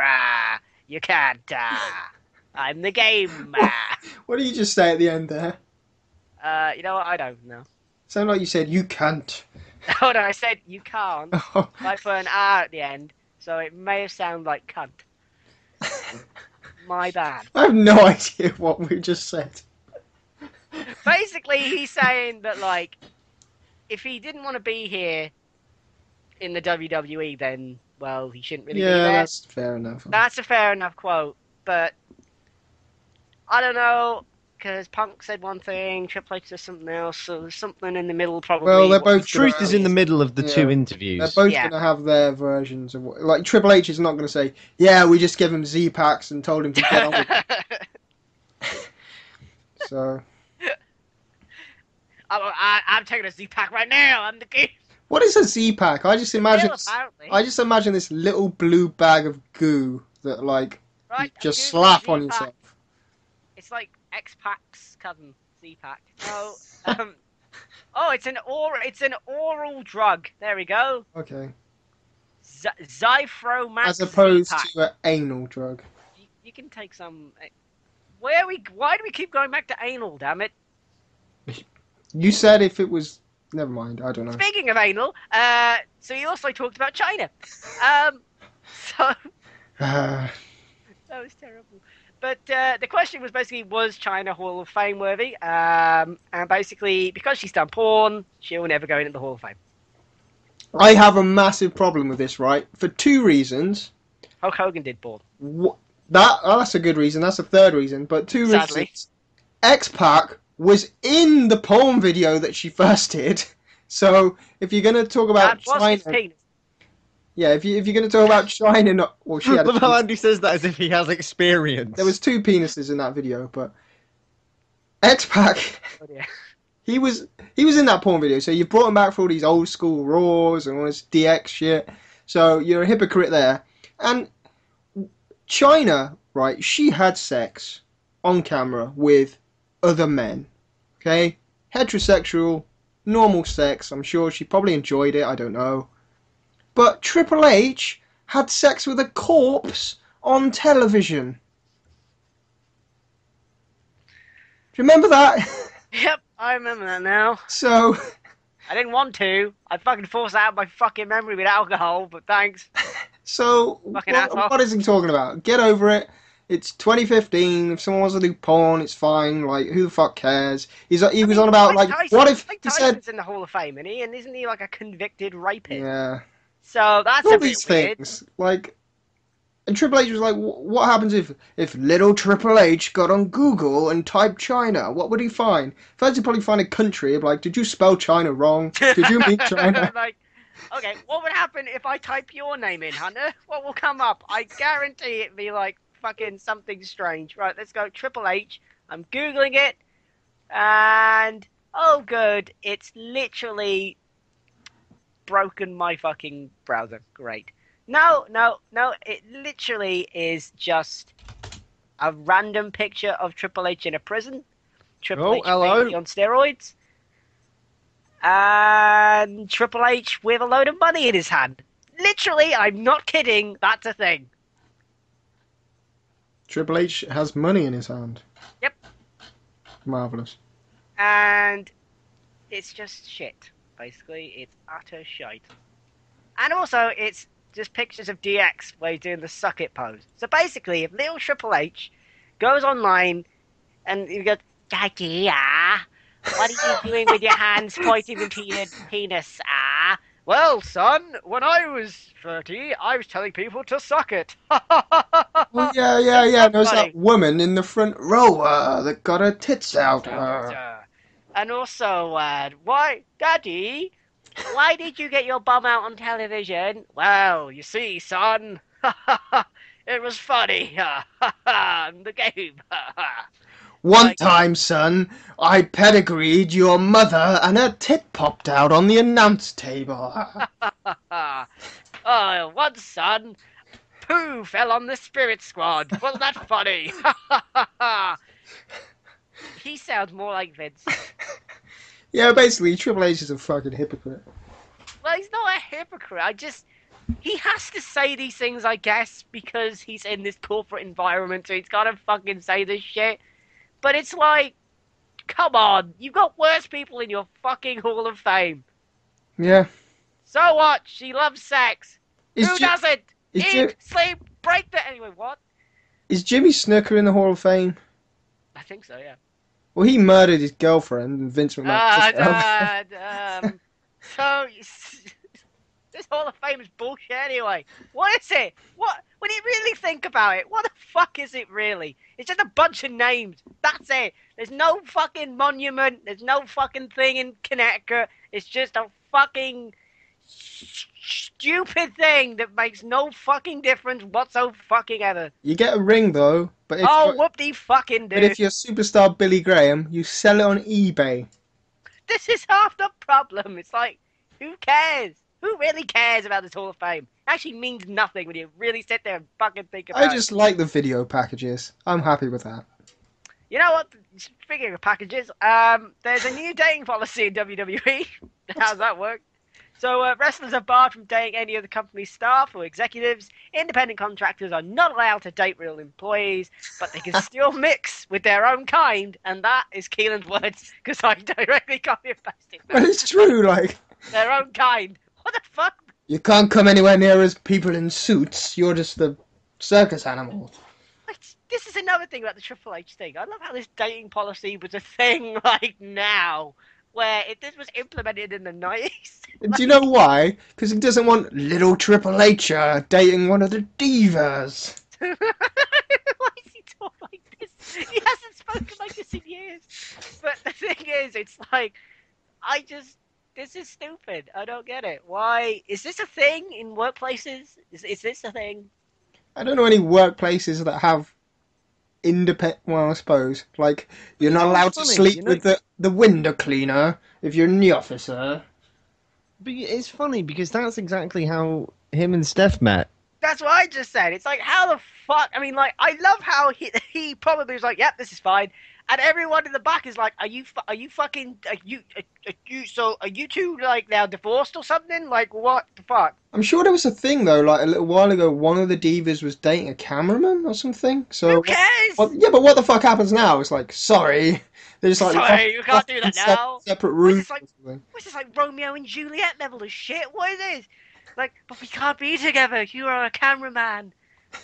You can't. I'm the game. What did you just say at the end there? You know what? I don't know. Sounded like you said, you can't. Oh, no, I said you can't. I put an R at the end, so it may have sounded like cunt. My bad. I have no idea what we just said. Basically, he's saying that, like, if he didn't want to be here in the WWE, then, well, he shouldn't really be there. Yeah, that's fair enough. That's a fair enough quote, but I don't know, because Punk said one thing, Triple H said something else, so there's something in the middle probably. Well, they're both Truth is in the middle of the two interviews. They're both Yeah. going to have their versions of what... Like, Triple H is not going to say, yeah, we just gave him Z-Packs and told him to get on with it. So... I'm taking a Z-Pack right now, I'm the king. What is a Z-Pack? I just imagine... Well, apparently. I just imagine this little blue bag of goo that, like, Right, you just I'm Googling slap on Z-Pack. yourself. It's like X-Pac's cousin, Z-Pack. No, it's an oral drug. There we go. Okay. Zyfromax As opposed Z-Pack. to an anal drug. You can take some... Why do we keep going back to anal, damn it? You said if it was Never mind. I don't know. Speaking of anal, so he also talked about China. So that was terrible. But the question was basically, was China Hall of Fame worthy? And basically, because she's done porn, she'll never go into the Hall of Fame. I have a massive problem with this, right? For two reasons. Hulk Hogan did porn. That's a good reason. That's a third reason. But two Sadly. reasons. X-Pac was in the porn video that she first did. So if you're gonna talk about That was China, his penis. yeah, if you're gonna talk about China, not well, she had. Love how Andy says that as if he has experience. There was two penises in that video, but X-Pac, Oh, dear. he was in that porn video. So you brought him back for all these old school Raws and all this DX shit. So you're a hypocrite there. And China, right? She had sex on camera with other men. Okay, heterosexual, normal sex. I'm sure she probably enjoyed it. I don't know. But Triple H had sex with a corpse on television. Do you remember that? Yep, I remember that now. So, I didn't want to. I fucking forced out my fucking memory with alcohol, but thanks. Fucking asshole. what is he talking about? Get over it. It's 2015. If someone wants to do porn, it's fine. Like, who the fuck cares? He was on about, like, what if he said... Tyson's in the Hall of Fame, isn't he? And isn't he, like, a convicted rapist? Yeah. So that's All a bit these weird. things. Like, and Triple H was like, what happens if little Triple H got on Google and typed China? What would he find? First, he'd probably find a country. He'd be like, did you spell China wrong? Did you mean China? Like, okay, what would happen if I type your name in, Hunter? What will come up? I guarantee it'd be like fucking something strange. Right, let's go Triple H. I'm Googling it. And, oh good, it's literally broken my fucking browser. Great. No, it literally is just a random picture of Triple H in a prison. Triple H hello. on steroids. And Triple H with a load of money in his hand. Literally, I'm not kidding, that's a thing. Triple H has money in his hand. Yep. Marvellous. And it's just shit, basically. It's utter shite. And also, it's just pictures of DX where he's doing the suck it pose. So basically, if little Triple H goes online and you go, Daddy, what are you doing with your hands pointing into your penis, Well, son, when I was 30, I was telling people to suck it. Well, yeah. There's that woman in the front row that got her tits out. And also, why, Daddy, why did you get your bum out on television? Well, you see, son, it was funny. The game. One time, son, I pedigreed your mother and her tit popped out on the announce table. Oh, once, son, poo fell on the spirit squad. Wasn't that funny? He sounds more like Vince. Yeah, basically, Triple H is a fucking hypocrite. Well, he's not a hypocrite. He has to say these things, I guess, because he's in this corporate environment, so he's gotta fucking say this shit. But it's like, come on, you've got worse people in your fucking Hall of Fame. Yeah. So what? She loves sex. Who doesn't? is Eat, sleep, break the... Anyway, what? Is Jimmy Snuka in the Hall of Fame? I think so, yeah. Well, he murdered his girlfriend and Vince McMahon. So, this Hall of Fame is bullshit anyway. What is it? What? When you really think about it, what the fuck is it really? It's just a bunch of names. That's it. There's no fucking monument. There's no fucking thing in Connecticut. It's just a fucking stupid thing that makes no fucking difference whatsoever fucking ever. You get a ring, though. But if whoop-de fucking do. But if you're superstar Billy Graham, you sell it on eBay. This is half the problem. It's like, who cares? Who really cares about this Hall of Fame? It actually means nothing when you really sit there and fucking think about it. I just like the video packages. I'm happy with that. You know what? Speaking of packages, there's a new dating policy in WWE. How's that work? So wrestlers are barred from dating any of the company's staff or executives. Independent contractors are not allowed to date real employees, but they can still mix with their own kind, and that is Keelan's words, because I directly copy and pasted But it's true, like, their own kind. What the fuck? you can't come anywhere near us people in suits. You're just the circus animal. This is another thing about the Triple H thing. I love how this dating policy was a thing like now, where if this was implemented in the 90s. Do you know why? Because he doesn't want little Triple H dating one of the divas. Why is he talking like this? He hasn't spoken like this in years. But the thing is, it's like, this is stupid. I don't get it. Why? Is this a thing in workplaces? Is this a thing? I don't know any workplaces that have independent. Well, I suppose like you're not allowed to sleep with the window cleaner if you're in the office, sir. But it's funny because that's exactly how him and Steph met. That's what I just said. It's like, how the fuck? I mean, like, I love how he probably was like, yep, this is fine. And everyone in the back is like, are you two, like, now divorced or something? Like, what the fuck? I'm sure there was a thing, though, like, a little while ago, one of the divas was dating a cameraman or something. So who cares? Yeah, but what the fuck happens now? It's like, sorry. They're just like, sorry, you can't do that now. Separate rooms. What's this, like Romeo and Juliet level of shit? What is this? Like, but we can't be together. You are a cameraman,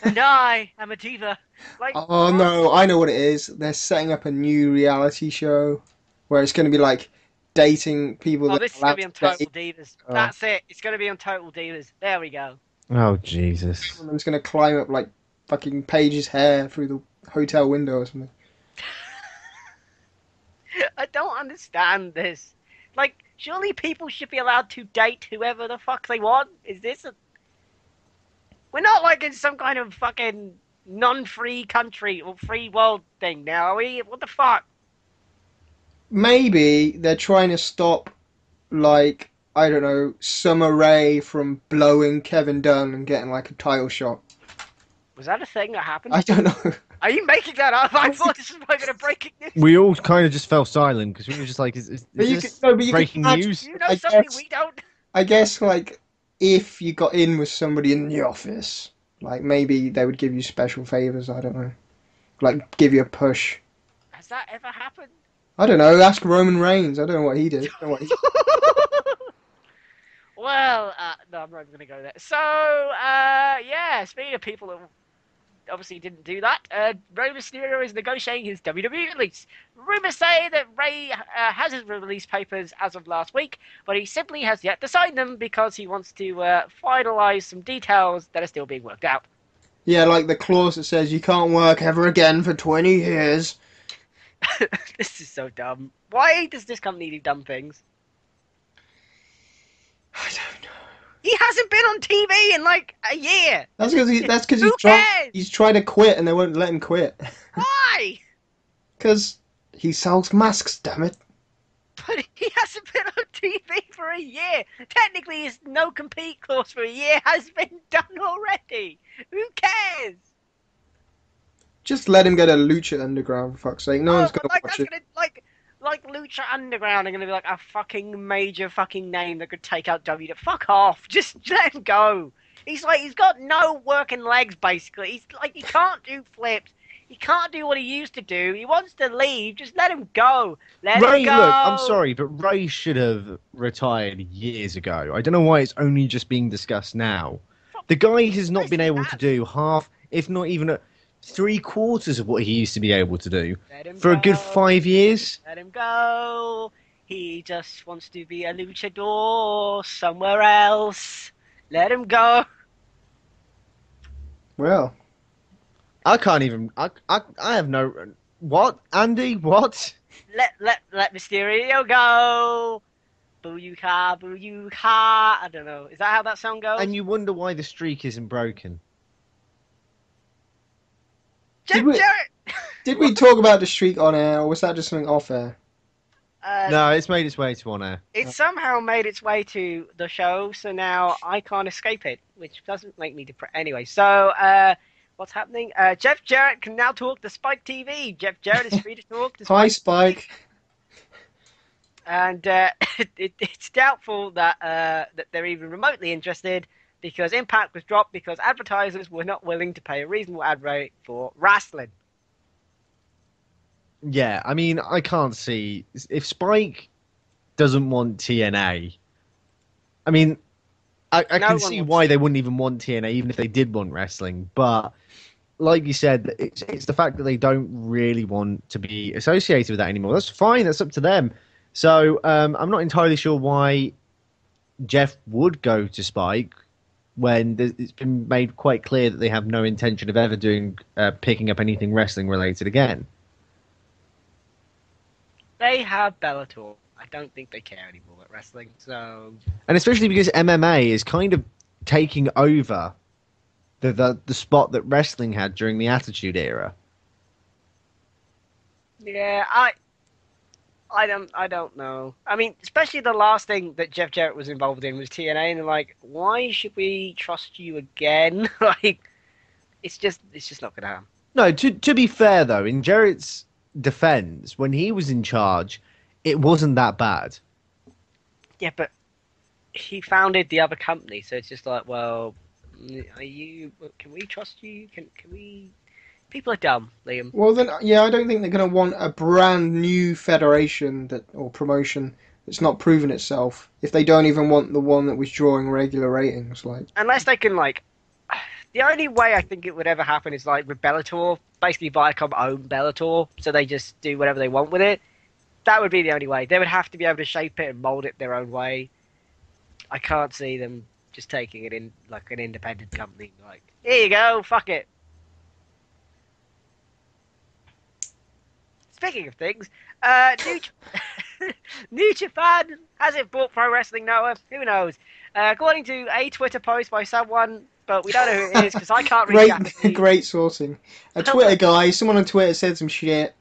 and I am a diva. Like, oh no, I know what it is. They're setting up a new reality show where it's going to be like dating people. Oh, this is going to be on Total Divas. Oh. That's it. It's going to be on Total Divas. There we go. Oh Jesus! Someone's going to climb up like fucking Paige's hair through the hotel window or something. I don't understand this. Like, surely people should be allowed to date whoever the fuck they want. Is this a... We're not like in some kind of fucking non-free country or free world thing now, are we? What the fuck? Maybe they're trying to stop, like, I don't know, Summer Rae from blowing Kevin Dunn and getting like a title shot. Was that a thing that happened? I don't know. Are you making that up? I thought this was going to breaking news. We all kind of just fell silent because we were just like, is this breaking news? You know something we don't? I guess, like, if you got in with somebody in the office, like, maybe they would give you special favours, I don't know. Like, give you a push. Has that ever happened? I don't know, ask Roman Reigns. I don't know what he did. Well, no, I'm not even going to go there. So, yeah, speaking of people that obviously didn't do that, Rey Mysterio is negotiating his WWE release. Rumours say that Rey has his release papers as of last week, but he simply has yet to sign them because he wants to finalise some details that are still being worked out. Yeah, like the clause that says you can't work ever again for 20 years. This is so dumb. Why does this company do dumb things? I don't know. He hasn't been on TV in like a year. That's because he's tried to quit and they won't let him quit. Why? Because he sells masks, damn it. But he hasn't been on TV for a year. Technically, his no compete clause for a year has been done already. Who cares? Just let him get a Lucha Underground, for fuck's sake. No one's gonna watch it. Like Lucha Underground are going to be like a fucking major fucking name that could take out WWE. Fuck off. Just let him go. He's got no working legs, basically. He's like, he can't do flips. He can't do what he used to do. He wants to leave. Just let him go. Let him go. Look, I'm sorry, but Ray should have retired years ago. I don't know why it's only just being discussed now. The guy has not been able to do half, if not even 3/4 of what he used to be able to do for a good 5 years. Let him go. He just wants to be a luchador somewhere else. Let him go. Well, I can't even. I have no. What, Andy? What? Let Mysterio go. Booyaka, booyaka. I don't know. Is that how that song goes? And you wonder why the streak isn't broken. Jarrett! Did we talk about the streak on air, or was that just something off air? No, it's made its way to on air. It somehow made its way to the show, so now I can't escape it, which doesn't make me depressed. Anyway, so what's happening? Jeff Jarrett can now talk to Spike TV. Jeff Jarrett is free to talk to Spike. Hi, Spike. And it's doubtful that they're even remotely interested because Impact was dropped because advertisers were not willing to pay a reasonable ad rate for wrestling. Yeah, I mean, I can't see if Spike doesn't want TNA. I mean, I No can one see wants why it. they wouldn't even want TNA, even if they did want wrestling. But like you said, it's the fact that they don't really want to be associated with that anymore. That's fine. That's up to them. So I'm not entirely sure why Jeff would go to Spike when it's been made quite clear that they have no intention of ever doing picking up anything wrestling related again. They have Bellator. I don't think they care anymore about wrestling. So And especially because MMA is kind of taking over the spot that wrestling had during the Attitude Era. yeah, I don't know. I mean, especially the last thing that Jeff Jarrett was involved in was TNA, and they're like, why should we trust you again? Like, it's just not gonna happen. No, to be fair though, in Jarrett's defense, when he was in charge, it wasn't that bad. Yeah, but he founded the other company, so it's just like, well, can we trust you? Can we? People are dumb, Liam. Well, then, yeah, I don't think they're going to want a brand new federation or promotion that's not proven itself if they don't even want the one that was drawing regular ratings. Like, Unless they can, like, the only way I think it would ever happen is like with Bellator, basically Viacom own Bellator, so they just do whatever they want with it. That would be the only way. They would have to be able to shape it and mold it their own way. I can't see them just taking it in like an independent company. Like, here you go, fuck it. Speaking of things, New Japan has it bought Pro Wrestling Noah? Who knows? According to a Twitter post by someone, but we don't know who it is because I can't read Japanese. great sourcing. A Twitter guy, someone on Twitter said some shit.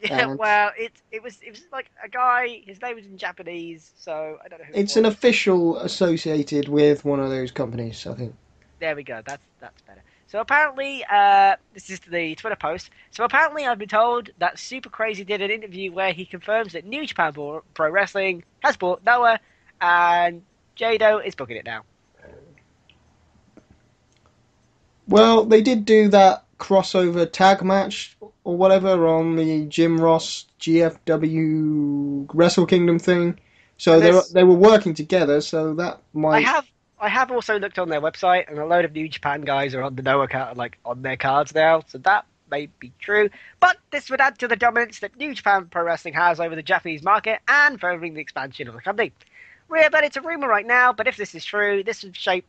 Yeah, and well, it was like a guy. His name was in Japanese, so I don't know who. it's it an was. official associated with one of those companies, I think. There we go. That's better. So apparently, this is the Twitter post. So apparently, I've been told that Super Crazy did an interview where he confirms that New Japan Pro Wrestling has bought Noah, and Jado is booking it now. Well, they did do that crossover tag match or whatever on the Jim Ross GFW Wrestle Kingdom thing. So And they were working together, so that might... I have also looked on their website, and a load of New Japan guys are on the Noah card, like on their cards now. So that may be true, but this would add to the dominance that New Japan Pro Wrestling has over the Japanese market and furthering the expansion of the company. But it's a rumor right now. But if this is true, this would change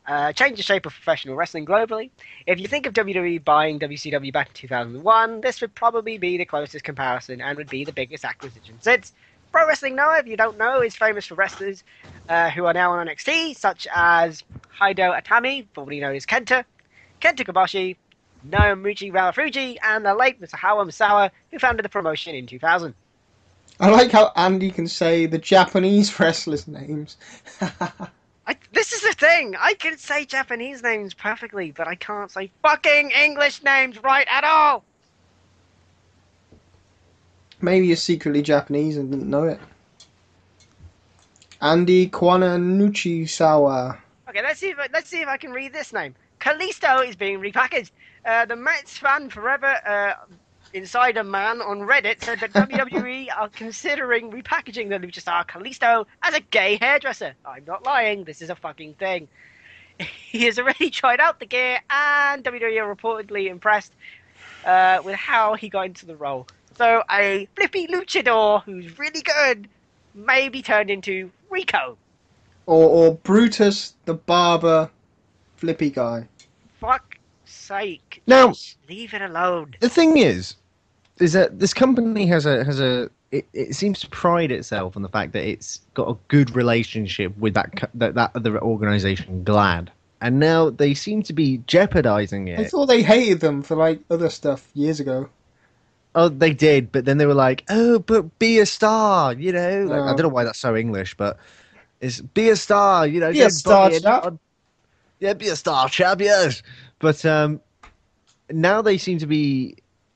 the shape of professional wrestling globally. If you think of WWE buying WCW back in 2001, this would probably be the closest comparison and would be the biggest acquisition since. Pro Wrestling Noah, if you don't know, is famous for wrestlers who are now on NXT, such as Haido Atami, formerly known as Kenta Kobashi, Naomichi Marufuji, and the late Misawa Misawa, who founded the promotion in 2000. I like how Andy can say the Japanese wrestlers' names. This is the thing. I can say Japanese names perfectly, but I can't say fucking English names right at all. Maybe you're secretly Japanese and didn't know it. Andy Kwananuchisawa. Okay, let's see if I can read this name. Kalisto is being repackaged. The Mets fan forever Insider Man on Reddit said that WWE are considering repackaging the luchastar Kalisto as a gay hairdresser. I'm not lying, this is a fucking thing. He has already tried out the gear, and WWE are reportedly impressed with how he got into the role. So a flippy luchador who's really good may be turned into Rico. Or Brutus the Barber flippy guy. Fuck's sake. Now, Just leave it alone. the thing is that this company has it seems to pride itself on the fact that it's got a good relationship with that other organization, GLAD, and now they seem to be jeopardizing it. I thought they hated them for like other stuff years ago. Oh, they did, but then they were like, "Oh, but be a star," you know. Like, I Oh. don't know why that's so English, but it's be a star, you know. Be a don't star, buy it. chap. Yeah, be a star, chap. Yes, but now they seem to be,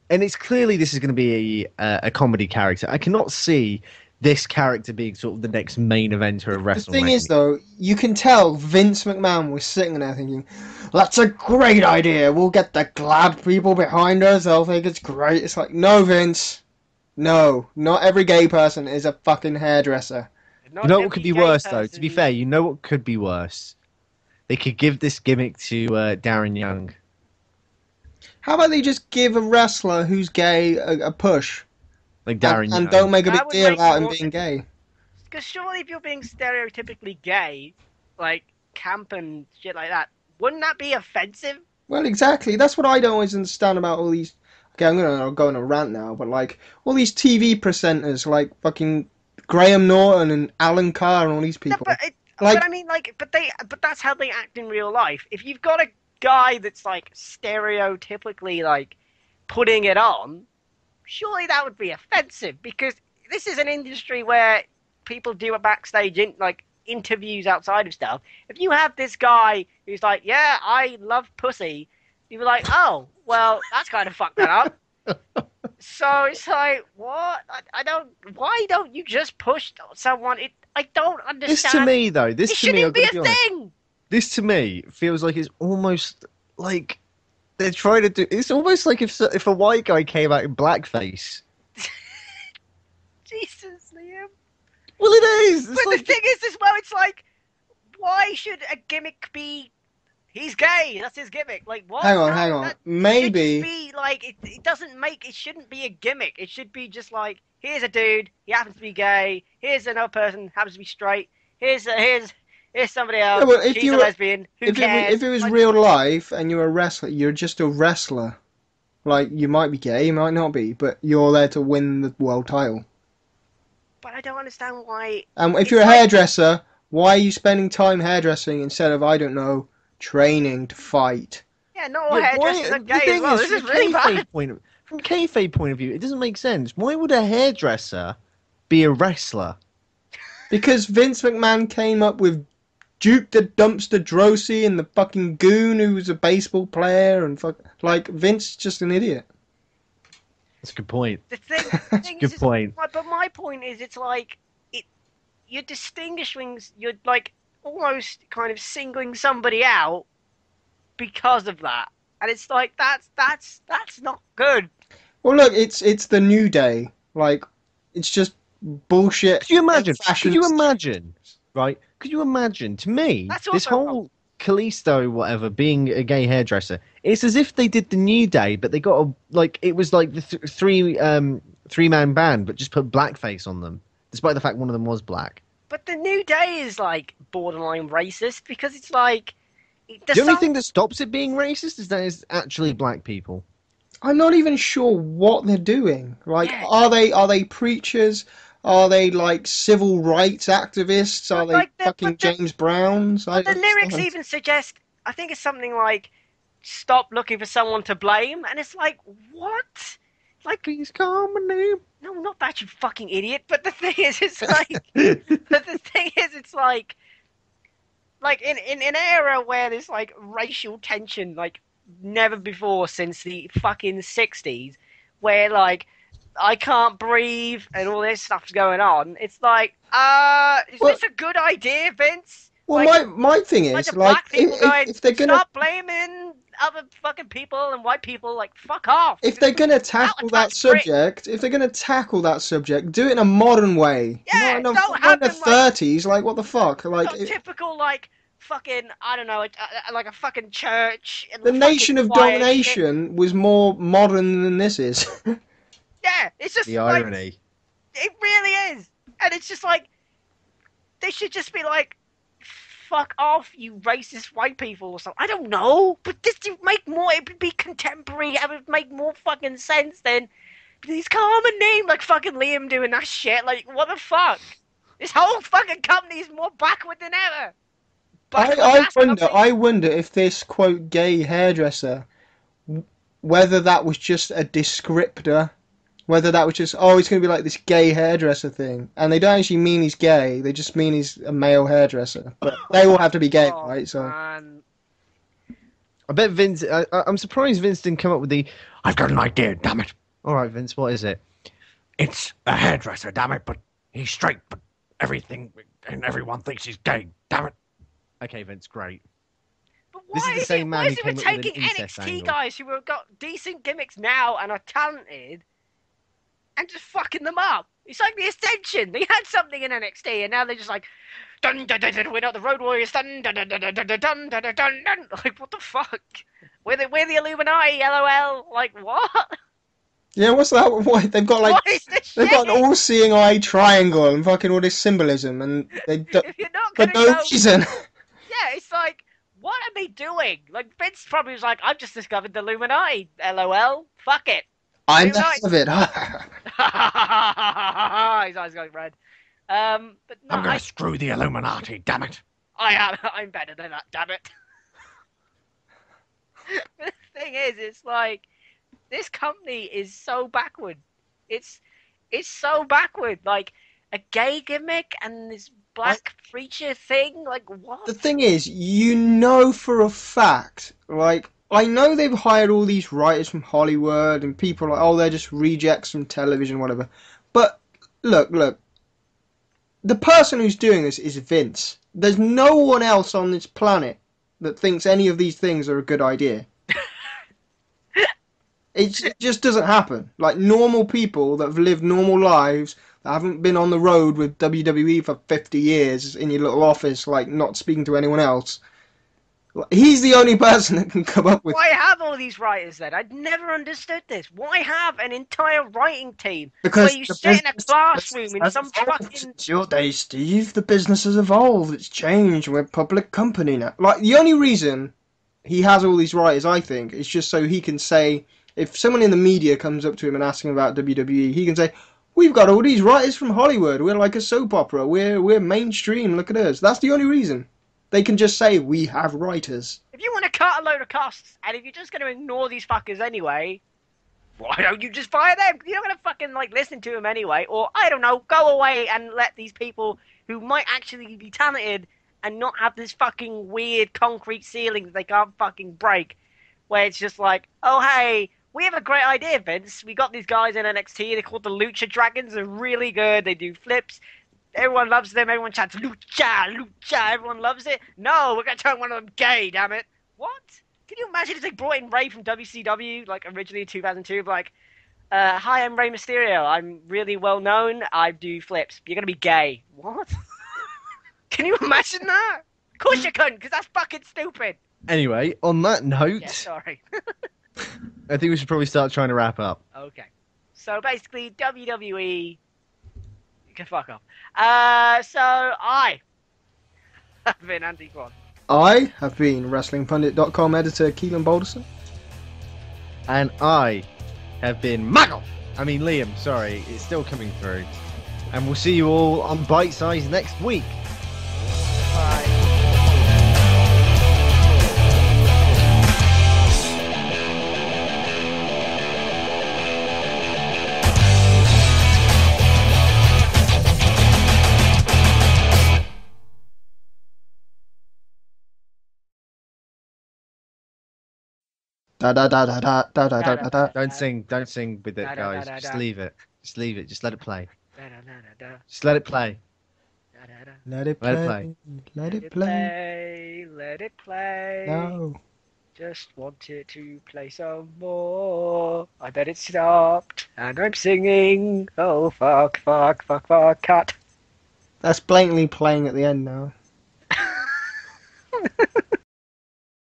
and it's clearly this is going to be a comedy character. I cannot see this character being sort of the next main eventer of WrestleMania. The thing is, though, you can tell Vince McMahon was sitting there thinking, that's a great idea. We'll get the glad people behind us. They'll think it's great. It's like, no, Vince. No. Not every gay person is a fucking hairdresser. Not You know what every could be gay worse, though? To be person- fair, you know what could be worse? They could give this gimmick to Darren Young. How about they just give a wrestler who's gay a push? Like Darren Young. And don't make a That big would deal make about him more being gay. Because surely if you're being stereotypically gay, like camp and shit like that, wouldn't that be offensive? Well, exactly. That's what I don't always understand about all these... Okay, I'm going to go on a rant now, but like, all these TV presenters, like fucking Graham Norton and Alan Carr and all these No, people. but I mean, like, but that's how they act in real life. If you've got a guy that's like stereotypically like putting it on, surely that would be offensive, because this is an industry where people do a backstage like interviews outside of stuff. If you have this guy who's like, yeah, I love pussy, you're like, oh, well, that's kind of fucked that up. So it's like, what? I don't. Why don't you just push someone? I don't understand. This to me, though, it this to me, shouldn't I've be got to a be honest. thing. This to me feels like it's almost like they're trying to do. It's almost like if a white guy came out in blackface. Jesus, Liam. Well, it is. It's But like, the thing is, as well, it's like, why should a gimmick be? He's gay. That's his gimmick. Like what? Hang on, No, hang on. that Maybe... should just be like it doesn't make. It shouldn't be a gimmick. It should be just like, here's a dude. He happens to be gay. Here's another person. Happens to be straight. Here's somebody else. Yeah, but if She's you a were- lesbian. Who If cares? it was Like, real life and you're a wrestler, you're just a wrestler. Like, you might be gay, you might not be, but you're there to win the world title. But I don't understand why. And if It's you're a like- hairdresser, why are you spending time hairdressing instead of, I don't know, training to fight? Yeah, not all yeah, why- hairdressers are the gay as thing well. is, This is from really bad. from kayfabe point of view, it doesn't make sense. Why would a hairdresser be a wrestler? Because Vince McMahon came up with Duke the Dumpster Drosy and the fucking goon who was a baseball player and like, Vince is just an idiot. That's a good point. The thing, That's a good point. But my point is, it's like you're distinguishing, you're like almost kind of singling somebody out because of that, and it's like that's not good. Well, look, it's the New Day. Like, it's just bullshit. Could you imagine? fashion Could you imagine? Right? Could you imagine? To me, That's this also whole Kalisto, whatever, being a gay hairdresser, it's as if they did the New Day, but they got it was like the three-man band, but just put blackface on them, despite the fact one of them was black. But the New Day is like borderline racist, because it's like The only thing that stops it being racist is that it's actually black people. I'm not even sure what they're doing. Like, Yeah. are they preachers? Are they like civil rights activists? Are But they like the- fucking but the- James Browns? I the don't lyrics understand. even suggest. I think it's something like, "Stop looking for someone to blame," and it's like, what? Like, Please call my name. no, not that, you fucking idiot. But the thing is, it's like, but the thing is, it's like in an era where there's like racial tension like never before since the fucking 60s, where like I can't breathe and all this stuff's going on. It's like, is Well- this a good idea, Vince? Well, Like- my thing Like is, the like, black people going, if they're gonna stop blaming other fucking people and white people, like, fuck off. if they're gonna tackle that subject, do it in a modern way. Yeah, not in don't not have in the them, like- 30s. Like, what the fuck? Like, Not typical, like, fucking, I don't know, like a fucking church. And the fucking Nation of choir shit. Domination was more modern than this is. Yeah, it's just The like, irony. it really is. And it's just like, they should just be like, fuck off, you racist white people or something. I don't know, but this would make more, it would be contemporary, it would make more fucking sense than these common name, like fucking Liam doing that shit. Like, what the fuck? This whole fucking company is more backward than ever. I wonder if this quote gay hairdresser, whether that was just a descriptor, whether that was just, oh, it's going to be like this gay hairdresser thing, and they don't actually mean he's gay, they just mean he's a male hairdresser. But they all have to be gay, Oh, right? So man. I bet Vince. I'm surprised Vince didn't come up with the. I've got an idea. Damn it! All right, Vince. What is it? It's a hairdresser, damn it, but He's straight, but everything and everyone thinks he's gay. Damn it. Okay, Vince, great. But This is why the is same it, man why who is it came we're up with an taking incest NXT angle. guys who have got decent gimmicks now and are talented and just fucking them up? It's like the Ascension. They had something in NXT and now they're just like, dun dun dun dun, we're not the Road Warriors, dun dun dun dun dun dun dun dun dun dun dun. Like, what the fuck? We're the Illuminati, LOL. Like, what? Yeah, what's that? What they've got like What is this they've shit? got an all-seeing eye triangle and fucking all this symbolism, and they do, If you're not for gonna no go, reason. yeah, it's like, what are they doing? Like, Vince probably was like, I've just discovered the Illuminati, LOL. Fuck it. I'm the Illuminati. head of it. His eyes going red. But no, I'm gonna screw the Illuminati, damn it. I am. I'm better than that. Damn it. But the thing is, it's like this company is so backward. It's so backward. Like a gay gimmick and this black preacher thing. Like what? The thing is, you know for a fact, like, I know they've hired all these writers from Hollywood and people like, oh, they're just rejects from television, whatever. But look, the person who's doing this is Vince. There's no one else on this planet that thinks any of these things are a good idea. It just doesn't happen. Like, normal people that have lived normal lives, that haven't been on the road with WWE for 50 years in your little office, like, not speaking to anyone else. He's the only person that can come up with... Why have all these writers then? I'd never understood this. Why have an entire writing team Because where you the sit in a business classroom in has some evolved fucking... since your day, Steve. The business has evolved. It's changed. We're a public company now. Like, the only reason he has all these writers, I think, is just so he can say... If someone in the media comes up to him and asks him about WWE, he can say, we've got all these writers from Hollywood. We're like a soap opera. We're mainstream. Look at us. That's the only reason. They can just say, we have writers. If you want to cut a load of costs, and if you're just going to ignore these fuckers anyway, why don't you just fire them? You're not going to fucking, like, listen to them anyway. Or, I don't know, go away and let these people who might actually be talented and not have this fucking weird concrete ceiling that they can't fucking break. Where it's just like, oh, hey, we have a great idea, Vince. We got these guys in NXT. They're called the Lucha Dragons. They're really good. They do flips. Everyone loves them. Everyone chants, Lucha, Lucha. Everyone loves it. No, we're going to turn one of them gay, damn it. What? Can you imagine if they brought in Ray from WCW, like, originally in 2002, like, hi, I'm Rey Mysterio. I'm really well known. I do flips. You're going to be gay. What? Can you imagine that? Of course you couldn't, because that's fucking stupid. Anyway, on that note, Yeah, sorry. I think we should probably start trying to wrap up. Okay. So basically, WWE... You can fuck off. So I have been Andy Quan. I have been WrestlingPundit.com editor Keelan Balderson. And I have been Liam, sorry, it's still coming through. And we'll see you all on Bite Size next week. Bye. Da da da da da da da da da. Don't sing with it, guys. Da-da-da-da-da. Just leave it. Just leave it. Just let it play. Da-da-da-da-da. Just let it play. Da-da-da. Let it Let it play. play. Let it play. Let it play. No. Just want it to play some more. I bet it stopped. And I'm singing. Oh, fuck, cut. That's blatantly playing at the end now.